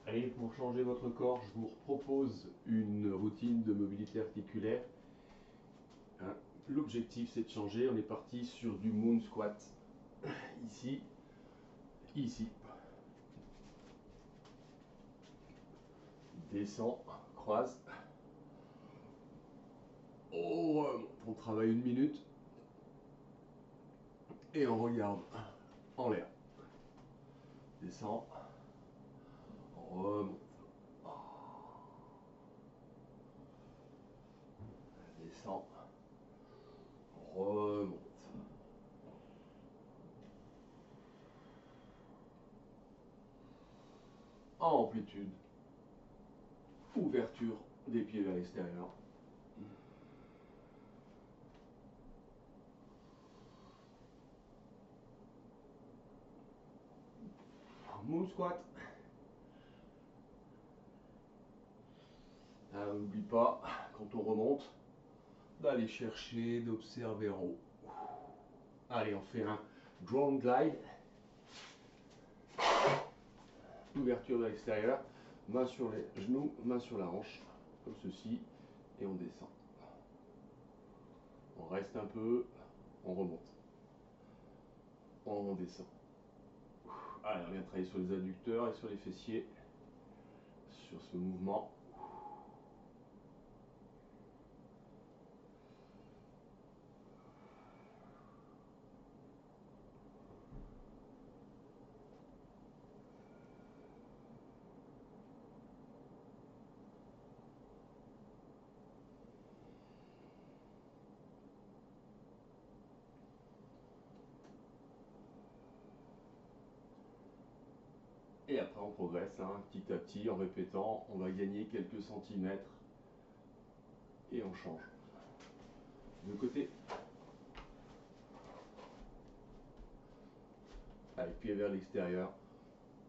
Allez, pour changer votre corps, je vous propose une routine de mobilité articulaire. Hein, l'objectif, c'est de changer. On est parti sur du moon squat. Ici, ici. Descend, croise. On travaille 1 minute. Et on regarde en l'air. Descend. Remonte. Descend. Remonte. Amplitude. Ouverture des pieds vers l'extérieur. Moon squat. N'oublie pas, quand on remonte, d'aller chercher, d'observer en haut. Allez, on fait un drone glide. Ouverture vers l'extérieur. Main sur les genoux, main sur la hanche, comme ceci. Et on descend. On reste un peu, on remonte. On descend. Allez, on vient travailler sur les adducteurs et sur les fessiers. Sur ce mouvement. Et après on progresse petit à petit en répétant, on va gagner quelques centimètres et on change. De côté. Allez, pied vers l'extérieur.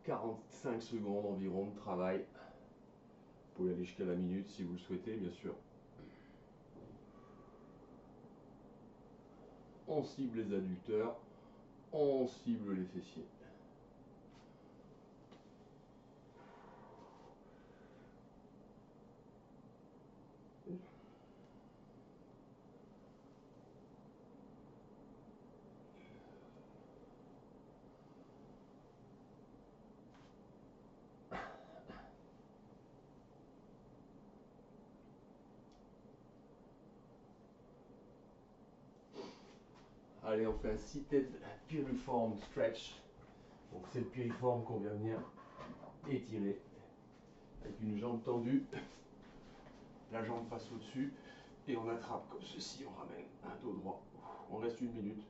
45 secondes environ de travail. Vous pouvez aller jusqu'à la minute si vous le souhaitez, bien sûr. On cible les adducteurs, on cible les fessiers. Allez, on fait un seated piriform stretch. Donc c'est le piriforme qu'on vient venir étirer avec une jambe tendue, la jambe passe au-dessus et on attrape comme ceci, on ramène un dos droit. On reste 1 minute.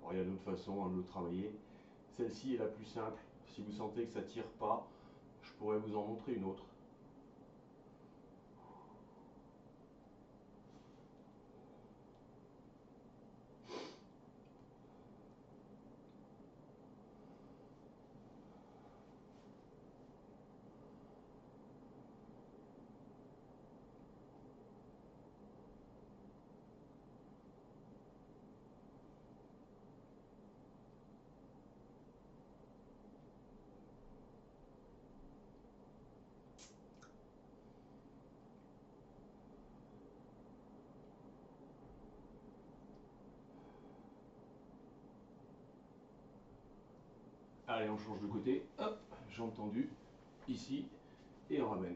Alors, il y a d'autres façons de le travailler. Celle-ci est la plus simple. Si vous sentez que ça ne tire pas, je pourrais vous en montrer une autre. Allez, on change de côté. Hop, jambe tendue, ici, et on ramène.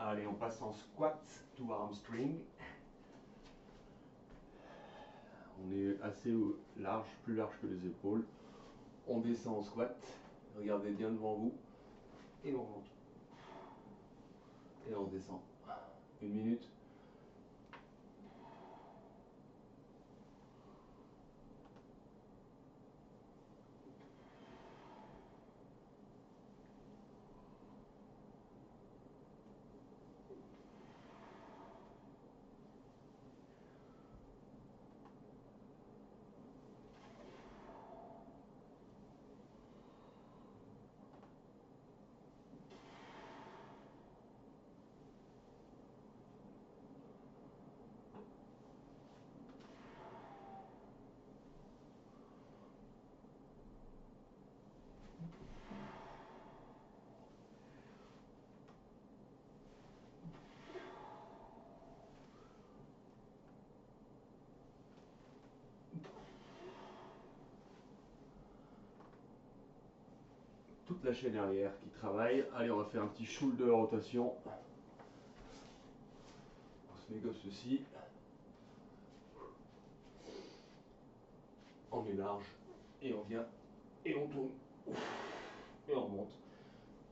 Allez, on passe en squat to hamstring. On est assez large, plus large que les épaules. On descend en squat. Regardez bien devant vous. Et on monte. Et on descend. 1 minute. Toute la chaîne arrière qui travaille. Allez, on va faire un petit shoulder rotation. On se met comme ceci. On est large. Et on vient. Et on tourne. Et on remonte.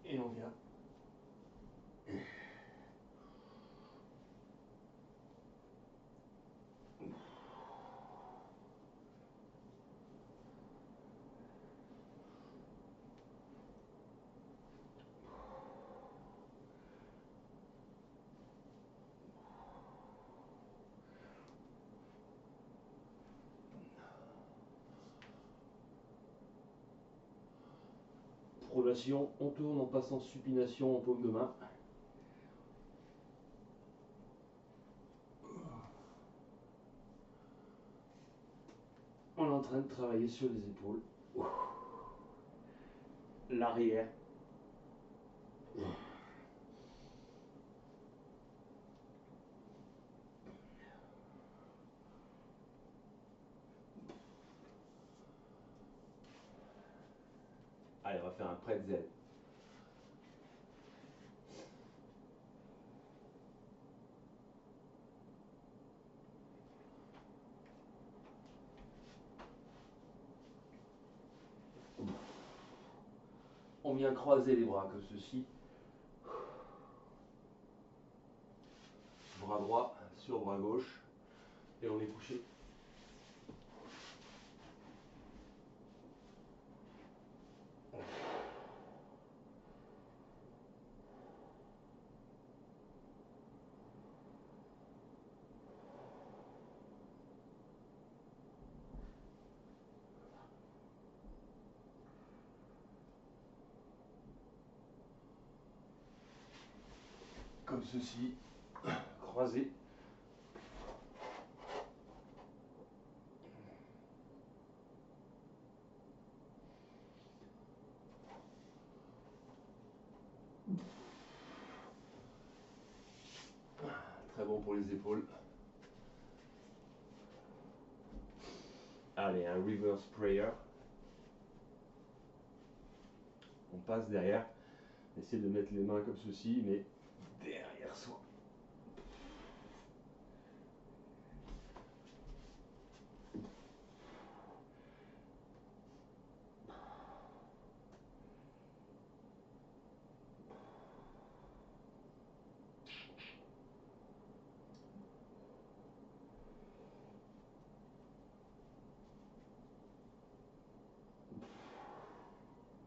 Et on vient. Pronation, on tourne en passant supination en paume de main. On est en train de travailler sur les épaules. L'arrière. Allez, on va faire un pretzel. On vient croiser les bras comme ceci. Bras droit sur bras gauche. Et on est couché. Comme ceci. Croisé. Très bon pour les épaules. Allez, un reverse prayer. On passe derrière. Essayez de mettre les mains comme ceci, mais derrière soi.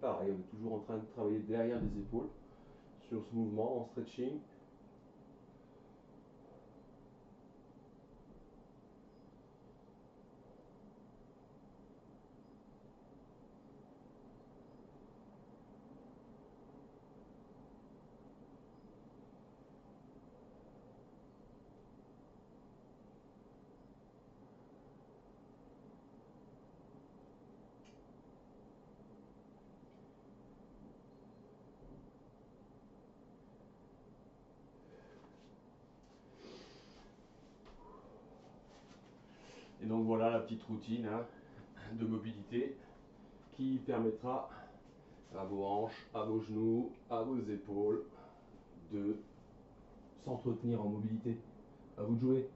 Pareil, on est toujours en train de travailler derrière les épaules sur ce mouvement en stretching. Et donc voilà la petite routine de mobilité qui permettra à vos hanches, à vos genoux, à vos épaules de s'entretenir en mobilité. À vous de jouer.